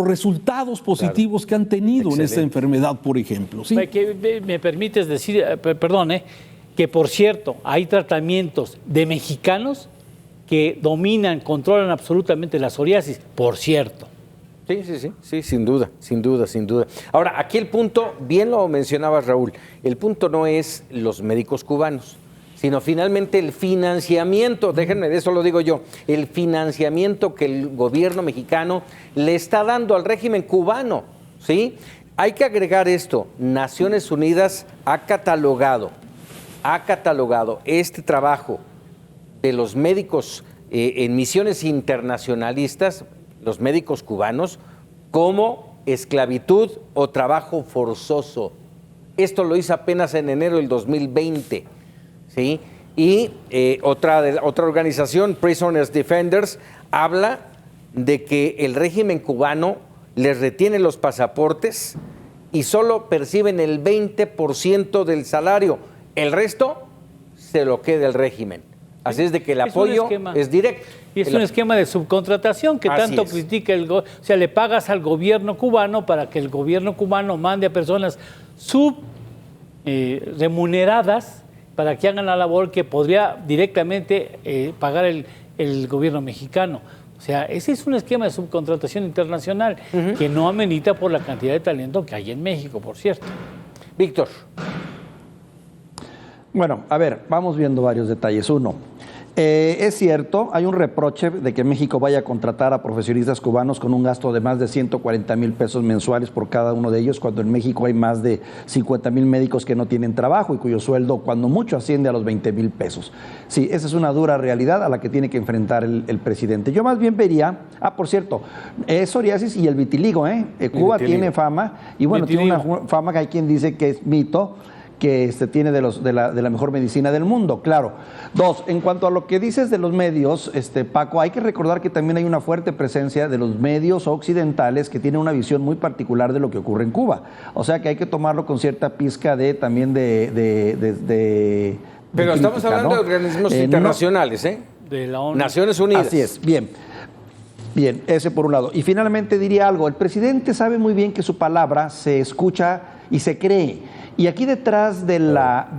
resultados positivos que han tenido en esta enfermedad, por ejemplo. ¿Sí? Me permites decir, perdón, que por cierto, hay tratamientos de mexicanos que dominan, controlan absolutamente la psoriasis, por cierto. Sí, sin duda. Ahora, aquí el punto, bien lo mencionaba Raúl, el punto no es los médicos cubanos, sino finalmente el financiamiento, déjenme, de eso lo digo yo, el financiamiento que el gobierno mexicano le está dando al régimen cubano, ¿sí? Hay que agregar esto, Naciones Unidas ha catalogado este trabajo de los médicos en misiones internacionalistas, los médicos cubanos, como esclavitud o trabajo forzoso. Esto lo hizo apenas en enero del 2020, ¿sí? Y otra organización, Prisoners Defenders, habla de que el régimen cubano les retiene los pasaportes y solo perciben el 20% del salario. El resto se lo queda el régimen. Así es de que el apoyo es directo. Y es un esquema de subcontratación que tanto critica el gobierno. O sea, le pagas al gobierno cubano para que el gobierno cubano mande a personas remuneradas para que hagan la labor que podría directamente pagar el gobierno mexicano. O sea, ese es un esquema de subcontratación internacional que no amerita por la cantidad de talento que hay en México, por cierto. Víctor. Bueno, a ver, vamos viendo varios detalles. Uno, es cierto, hay un reproche de que México vaya a contratar a profesionistas cubanos con un gasto de más de 140,000 pesos mensuales por cada uno de ellos, cuando en México hay más de 50,000 médicos que no tienen trabajo y cuyo sueldo, cuando mucho, asciende a los 20,000 pesos. Sí, esa es una dura realidad a la que tiene que enfrentar el presidente. Yo más bien vería, por cierto, psoriasis y el vitiligo, Cuba tiene fama, y bueno, tiene una fama que hay quien dice que es mito, que tiene de la mejor medicina del mundo, claro. Dos, en cuanto a lo que dices de los medios, Paco, hay que recordar que también hay una fuerte presencia de los medios occidentales que tienen una visión muy particular de lo que ocurre en Cuba. O sea que hay que tomarlo con cierta pizca también de Pero estamos hablando de organismos internacionales, de la ONU. Naciones Unidas. Así es, bien. Bien, ese por un lado. Y finalmente diría algo, el presidente sabe muy bien que su palabra se escucha y se cree. Y aquí detrás de la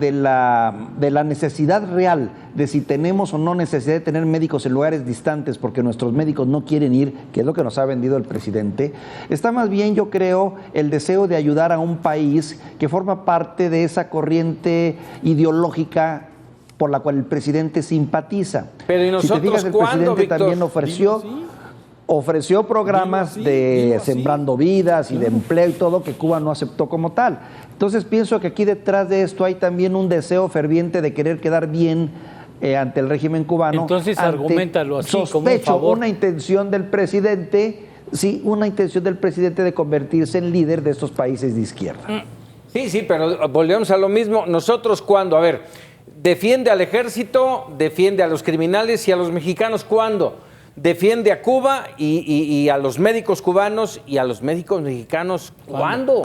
necesidad real de si tenemos o no necesidad de tener médicos en lugares distantes porque nuestros médicos no quieren ir, que es lo que nos ha vendido el presidente, está más bien, yo creo, el deseo de ayudar a un país que forma parte de esa corriente ideológica por la cual el presidente simpatiza. Pero ¿y nosotros si te fijas, el presidente Víctor? también ofreció programas de Sembrando Vidas y de empleo y todo que Cuba no aceptó como tal. Entonces pienso que aquí detrás de esto hay también un deseo ferviente de querer quedar bien ante el régimen cubano. Entonces argumentalo así, sospecho, como un favor. una intención del presidente de convertirse en líder de estos países de izquierda. Sí, pero volvemos a lo mismo. Nosotros cuando, defiende al ejército, defiende a los criminales y a los mexicanos, ¿cuándo? Defiende a Cuba y a los médicos cubanos y a los médicos mexicanos, ¿cuándo?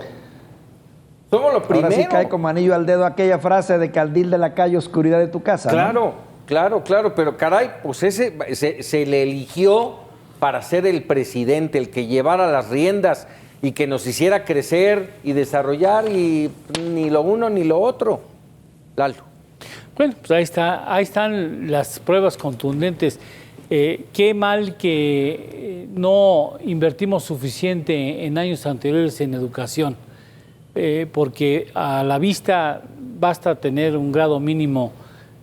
Somos lo primero. Ahora sí cae como anillo al dedo aquella frase de caldil de la calle, oscuridad de tu casa. Claro, ¿no? Claro, pero caray, pues ese se le eligió para ser el presidente, el que llevara las riendas y que nos hiciera crecer y desarrollar, y ni lo uno ni lo otro. Lalo. Bueno, pues ahí están las pruebas contundentes. Qué mal que no invertimos suficiente en años anteriores en educación, porque a la vista basta tener un grado mínimo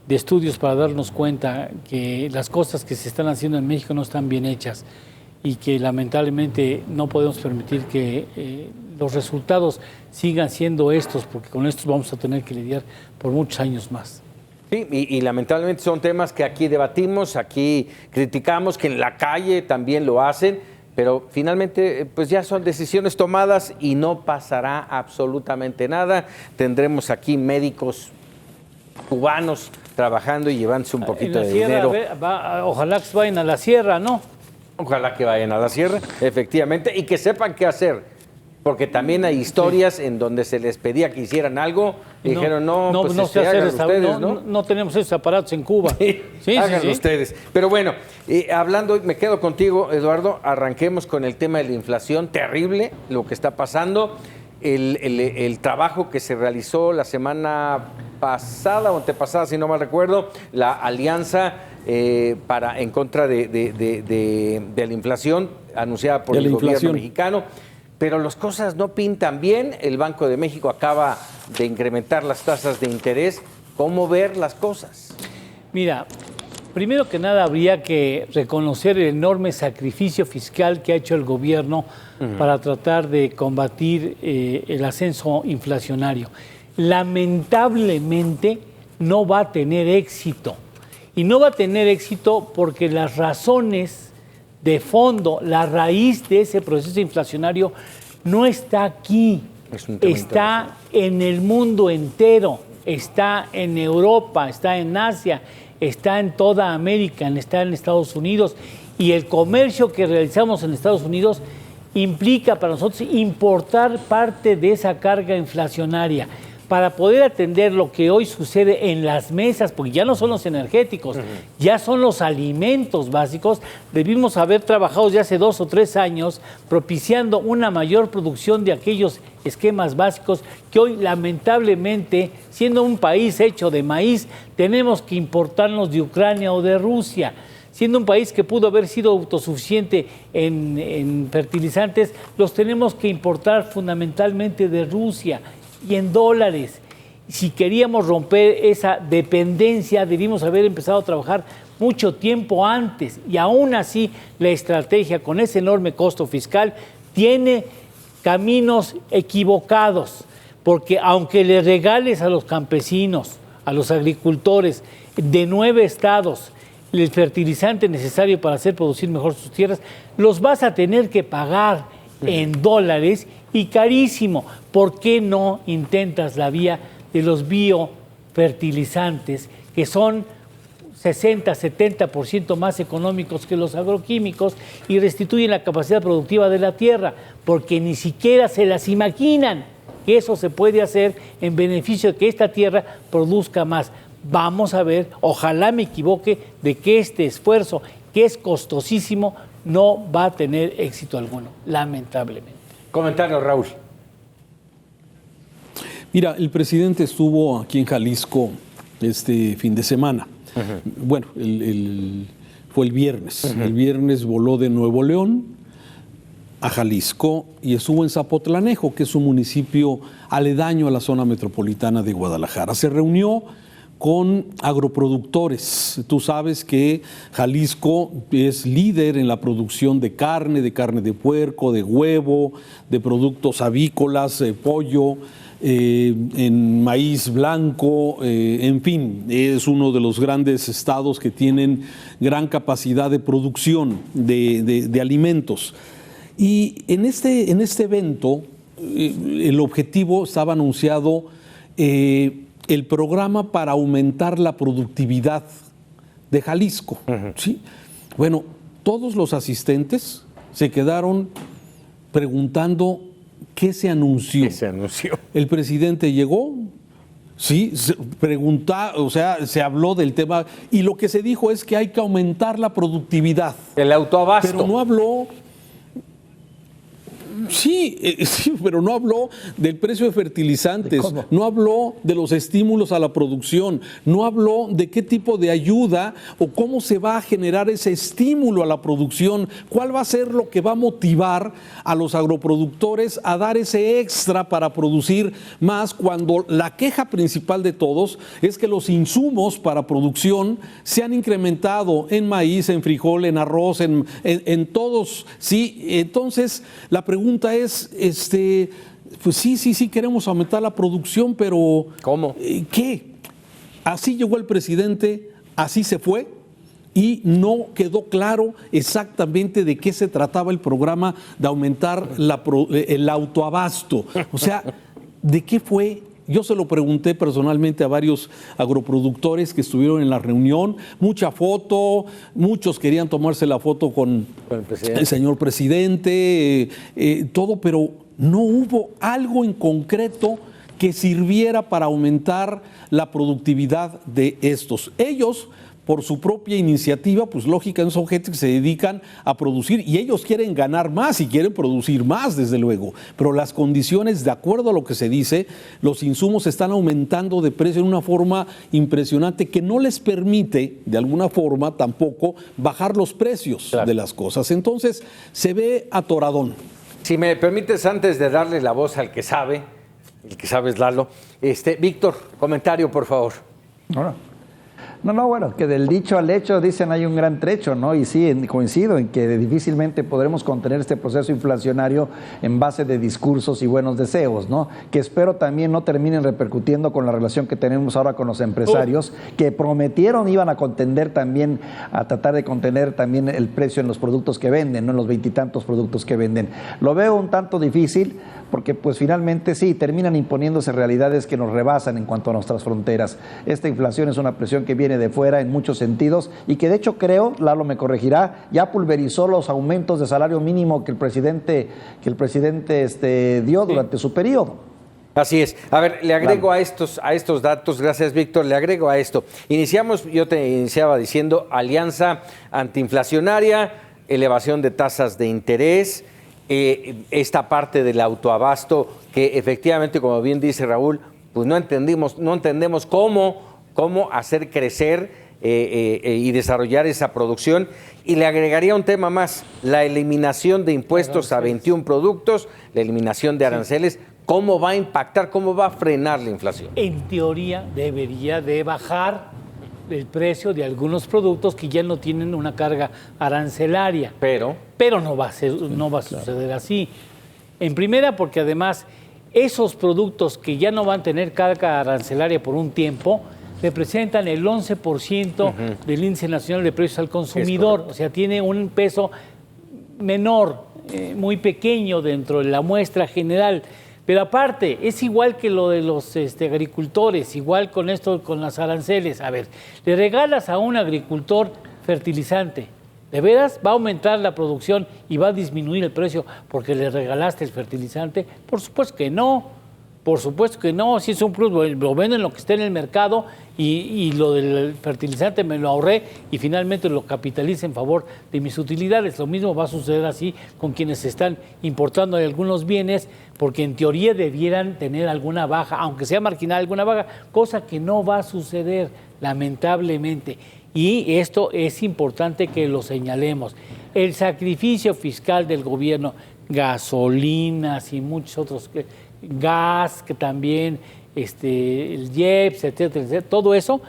de estudios para darnos cuenta que las cosas que se están haciendo en México no están bien hechas y que lamentablemente no podemos permitir que los resultados sigan siendo estos, porque con estos vamos a tener que lidiar por muchos años más. Sí, y lamentablemente son temas que aquí debatimos, aquí criticamos, que en la calle también lo hacen, pero finalmente pues ya son decisiones tomadas y no pasará absolutamente nada. Tendremos aquí médicos cubanos trabajando y llevándose un poquito de dinero. Ojalá que vayan a la sierra, ¿no? Ojalá que vayan a la sierra, efectivamente, y que sepan qué hacer. Porque también hay historias en donde se les pedía que hicieran algo y dijeron, no tenemos esos aparatos en Cuba. Sí, háganlo ustedes. Pero bueno, hablando, me quedo contigo, Eduardo, arranquemos con el tema de la inflación, terrible lo que está pasando. El trabajo que se realizó la semana pasada o antepasada, si no mal recuerdo, la alianza en contra de la inflación anunciada por el gobierno mexicano. Pero las cosas no pintan bien. El Banco de México acaba de incrementar las tasas de interés. ¿Cómo ver las cosas? Mira, primero que nada habría que reconocer el enorme sacrificio fiscal que ha hecho el gobierno para tratar de combatir el ascenso inflacionario. Lamentablemente no va a tener éxito. Y no va a tener éxito porque las razones de fondo, la raíz de ese proceso inflacionario no está aquí, está en el mundo entero, está en Europa, está en Asia, está en toda América, está en Estados Unidos, y el comercio que realizamos en Estados Unidos implica para nosotros importar parte de esa carga inflacionaria. Para poder atender lo que hoy sucede en las mesas, porque ya no son los energéticos, ya son los alimentos básicos, debimos haber trabajado ya hace 2 o 3 años propiciando una mayor producción de aquellos esquemas básicos que hoy lamentablemente, siendo un país hecho de maíz, tenemos que importarnos de Ucrania o de Rusia. Siendo un país que pudo haber sido autosuficiente en fertilizantes, los tenemos que importar fundamentalmente de Rusia y en dólares. Si queríamos romper esa dependencia, debimos haber empezado a trabajar mucho tiempo antes. Y aún así, la estrategia con ese enorme costo fiscal tiene caminos equivocados. Porque aunque le regales a los campesinos, a los agricultores de 9 estados el fertilizante necesario para hacer producir mejor sus tierras, los vas a tener que pagar en dólares y carísimo. ¿Por qué no intentas la vía de los biofertilizantes, que son 60-70% más económicos que los agroquímicos y restituyen la capacidad productiva de la tierra? Porque ni siquiera se las imaginan que eso se puede hacer en beneficio de que esta tierra produzca más. Vamos a ver, ojalá me equivoque, de que este esfuerzo, que es costosísimo, no va a tener éxito alguno, lamentablemente. Comentario, Raúl. Mira, el presidente estuvo aquí en Jalisco este fin de semana. Bueno, fue el viernes. El viernes voló de Nuevo León a Jalisco y estuvo en Zapotlanejo, que es un municipio aledaño a la zona metropolitana de Guadalajara. Se reunió con agroproductores. Tú sabes que Jalisco es líder en la producción de carne de puerco, de huevo, de productos avícolas, pollo, en maíz blanco, en fin, es uno de los grandes estados que tienen gran capacidad de producción de alimentos. Y en este evento, el objetivo estaba anunciado, el programa para aumentar la productividad de Jalisco. ¿Sí? Bueno, todos los asistentes se quedaron preguntando qué se anunció. ¿Qué se anunció? El presidente llegó, sí, se habló del tema y lo que se dijo es que hay que aumentar la productividad. El autoabasto. Pero no habló. Sí, pero no habló del precio de fertilizantes, no habló de los estímulos a la producción, no habló de qué tipo de ayuda o cómo se va a generar ese estímulo a la producción, cuál va a ser lo que va a motivar a los agroproductores a dar ese extra para producir más, cuando la queja principal de todos es que los insumos para producción se han incrementado en maíz, en frijol, en arroz, en todos, sí. Entonces, la pregunta es, pues sí, queremos aumentar la producción, pero ¿cómo? ¿Qué? así llegó el presidente, así se fue, y no quedó claro exactamente de qué se trataba el programa de aumentar el autoabasto. O sea, ¿de qué fue? Yo se lo pregunté personalmente a varios agroproductores que estuvieron en la reunión. Mucha foto, muchos querían tomarse la foto con el señor presidente, todo, pero no hubo algo en concreto que sirviera para aumentar la productividad de estos. Ellos, por su propia iniciativa, pues lógica, son gente que se dedican a producir y ellos quieren ganar más y quieren producir más, desde luego. Pero las condiciones, de acuerdo a lo que se dice, los insumos están aumentando de precio en una forma impresionante que no les permite, de alguna forma, tampoco bajar los precios de las cosas. Entonces, se ve atoradón. Si me permites, antes de darle la voz al que sabe, el que sabe es Lalo, Víctor, comentario, por favor. No, bueno, que del dicho al hecho dicen hay un gran trecho, ¿no? Y sí, coincido en que difícilmente podremos contener este proceso inflacionario en base de discursos y buenos deseos, ¿no? Que espero también no terminen repercutiendo con la relación que tenemos ahora con los empresarios, que prometieron iban a contender también, a tratar de contener también el precio en los productos que venden, ¿no? En los 20 y tantos productos que venden. Lo veo un tanto difícil porque pues finalmente sí, terminan imponiéndose realidades que nos rebasan en cuanto a nuestras fronteras. Esta inflación es una presión que viene de fuera en muchos sentidos y que de hecho creo, Lalo me corregirá, ya pulverizó los aumentos de salario mínimo que el presidente dio durante su periodo. Así es. A ver, le agrego a estos datos, gracias Víctor, le agrego a esto. Yo te iniciaba diciendo alianza antiinflacionaria, elevación de tasas de interés, esta parte del autoabasto que efectivamente, como bien dice Raúl, pues no entendemos cómo hacer crecer y desarrollar esa producción. Y le agregaría un tema más, la eliminación de impuestos a 21 productos, la eliminación de aranceles. ¿Cómo va a impactar, cómo va a frenar la inflación? En teoría debería de bajar el precio de algunos productos que ya no tienen una carga arancelaria. Pero no va a suceder así. En primera, porque además esos productos que ya no van a tener carga arancelaria por un tiempo representan el 11% del índice nacional de precios al consumidor. O sea, tiene un peso menor, muy pequeño dentro de la muestra general. Pero aparte, es igual que lo de los agricultores, igual con esto, con las aranceles. A ver, le regalas a un agricultor fertilizante, ¿de veras va a aumentar la producción y va a disminuir el precio porque le regalaste el fertilizante? Por supuesto que no. Por supuesto que no. Si es un plus, lo vendo en lo que esté en el mercado y lo del fertilizante me lo ahorré y finalmente lo capitalice en favor de mis utilidades. Lo mismo va a suceder así con quienes están importando algunos bienes, porque en teoría debieran tener alguna baja, aunque sea marginal, alguna baja, cosa que no va a suceder, lamentablemente. Y esto es importante que lo señalemos. El sacrificio fiscal del gobierno, gasolinas y muchos otros, gas, que también, el IEPS, etcétera, todo eso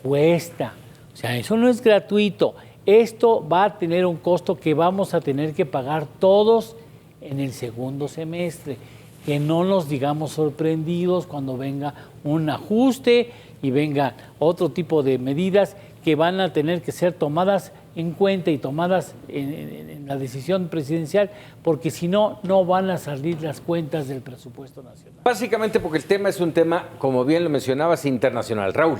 cuesta. O sea, eso no es gratuito. Esto va a tener un costo que vamos a tener que pagar todos en el segundo semestre. Que no nos digamos sorprendidos cuando venga un ajuste y venga otro tipo de medidas que van a tener que ser tomadas en cuenta y tomadas en la decisión presidencial, porque si no, no van a salir las cuentas del presupuesto nacional. Básicamente porque el tema es un tema, como bien lo mencionabas, internacional. Raúl.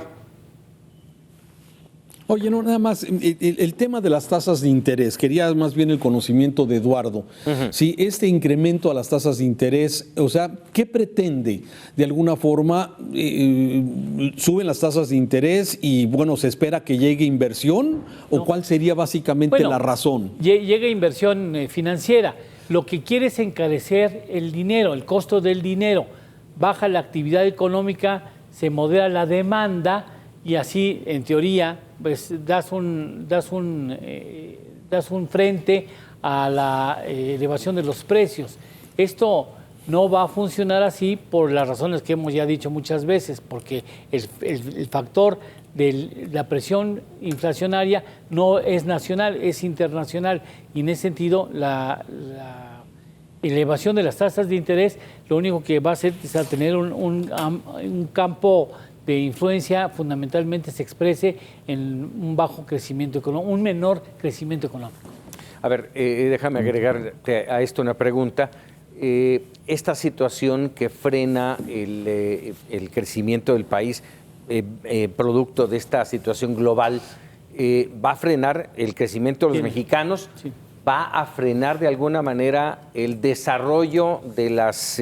Oye, no, nada más, el tema de las tasas de interés, quería más bien el conocimiento de Eduardo. Si este incremento a las tasas de interés, o sea, ¿qué pretende? De alguna forma, ¿suben las tasas de interés y, bueno, se espera que llegue inversión? ¿O cuál sería básicamente la razón? Llega inversión financiera. Lo que quiere es encarecer el dinero, el costo del dinero. Baja la actividad económica, se modera la demanda y así, en teoría, pues das un frente a la elevación de los precios. Esto no va a funcionar así por las razones que hemos ya dicho muchas veces, porque el factor de la presión inflacionaria no es nacional, es internacional, y en ese sentido la elevación de las tasas de interés lo único que va a hacer es a tener un campo de influencia fundamentalmente se exprese en un bajo crecimiento económico, un menor crecimiento económico. A ver, déjame agregar a esto una pregunta. Esta situación que frena el crecimiento del país, producto de esta situación global, ¿va a frenar el crecimiento de los mexicanos? Sí. ¿Va a frenar de alguna manera el desarrollo de las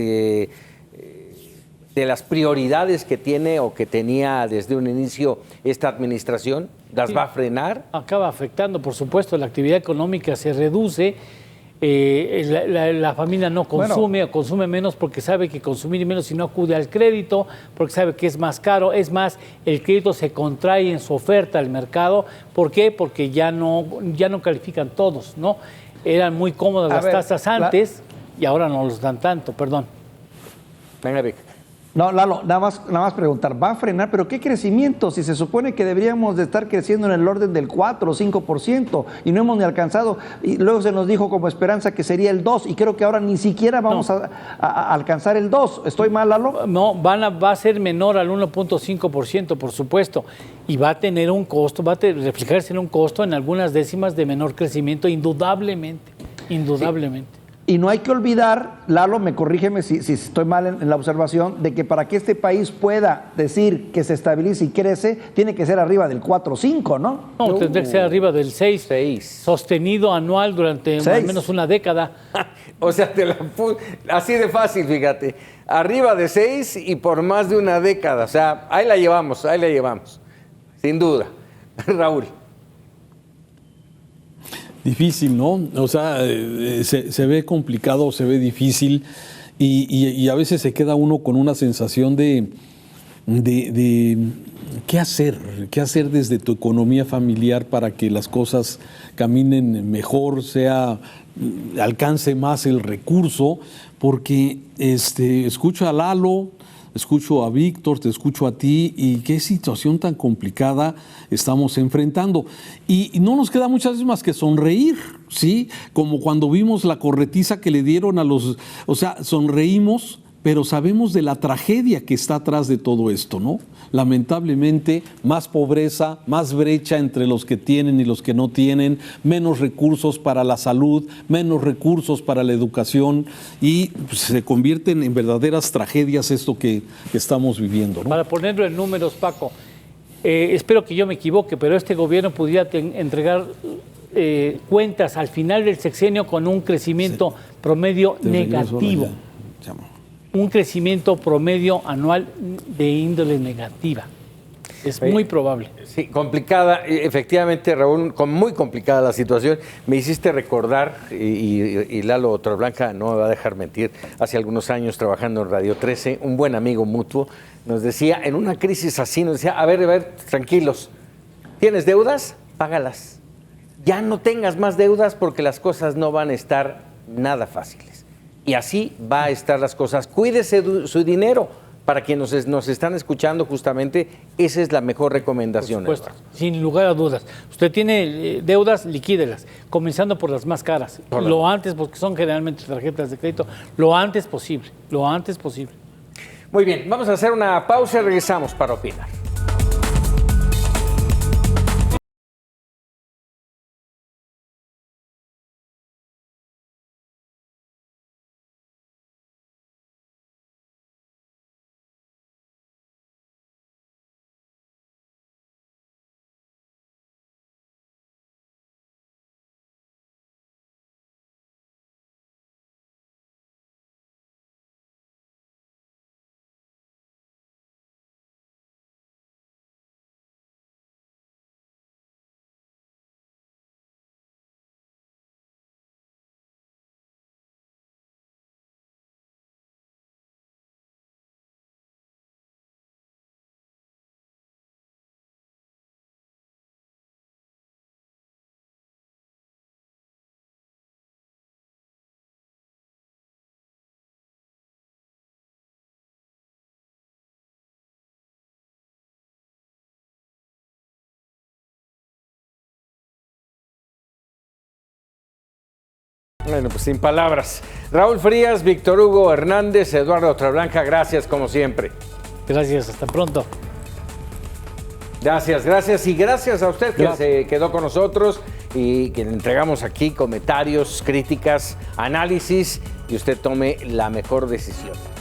prioridades que tiene o que tenía desde un inicio esta administración? ¿Las va a frenar? Acaba afectando, por supuesto, la actividad económica se reduce, la familia no consume o consume menos porque sabe que consumir menos si no acude al crédito, porque sabe que es más caro. Es más, el crédito se contrae en su oferta al mercado. ¿Por qué? Porque ya no califican todos, ¿no? Eran muy cómodas las tasas antes y ahora no los dan tanto, perdón. Venga, Vic. No, Lalo, nada más preguntar, ¿va a frenar? ¿Pero qué crecimiento? Si se supone que deberíamos de estar creciendo en el orden del 4 o 5% y no hemos ni alcanzado, y luego se nos dijo como esperanza que sería el 2 y creo que ahora ni siquiera vamos a alcanzar el 2. ¿Estoy mal, Lalo? No, va a ser menor al 1.5%, por supuesto, y va a tener un costo, va a reflejarse en un costo en algunas décimas de menor crecimiento, indudablemente. Sí. Y no hay que olvidar, Lalo, corrígeme si estoy mal en la observación, de que para que este país pueda decir que se estabiliza y crece, tiene que ser arriba del 4 o 5, ¿no? No, tendría que ser arriba del 6, sostenido anual durante al menos una década. O sea, así de fácil, fíjate. Arriba de 6 y por más de una década. O sea, ahí la llevamos, sin duda. Raúl. Difícil, ¿no? O sea, se ve complicado, se ve difícil y a veces se queda uno con una sensación de qué hacer desde tu economía familiar para que las cosas caminen mejor, alcance más el recurso, porque escucho a Lalo, escucho a Víctor, te escucho a ti y qué situación tan complicada estamos enfrentando. Y no nos queda muchas veces más que sonreír, ¿sí? Como cuando vimos la corretiza que le dieron o sea, sonreímos, pero sabemos de la tragedia que está atrás de todo esto, ¿no? Lamentablemente, más pobreza, más brecha entre los que tienen y los que no tienen, menos recursos para la salud, menos recursos para la educación y pues, se convierten en verdaderas tragedias esto que estamos viviendo, ¿no? Para ponerlo en números, Paco, espero que yo me equivoque, pero este gobierno pudiera entregar cuentas al final del sexenio con un crecimiento promedio negativo. Un crecimiento promedio anual de índole negativa. Es muy probable. Sí, complicada. Efectivamente, Raúl, muy complicada la situación. Me hiciste recordar, y Lalo Torreblanca no me va a dejar mentir, hace algunos años trabajando en Radio 13, un buen amigo mutuo nos decía, en una crisis así, nos decía, a ver, tranquilos, ¿tienes deudas? Págalas. Ya no tengas más deudas porque las cosas no van a estar nada fáciles. Y así va a estar las cosas. Cuídese su dinero. Para quienes nos están escuchando, justamente, esa es la mejor recomendación. Por supuesto, sin lugar a dudas. Usted tiene deudas, liquídelas, comenzando por las más caras. Lo antes, porque son generalmente tarjetas de crédito, lo antes posible. Muy bien, vamos a hacer una pausa y regresamos para opinar. Bueno, pues sin palabras. Raúl Frías, Víctor Hugo Hernández, Eduardo Torreblanca, gracias como siempre. Gracias, hasta pronto. Gracias y gracias a usted que Gracias. se quedó con nosotros y que le entregamos aquí comentarios, críticas, análisis y usted tome la mejor decisión.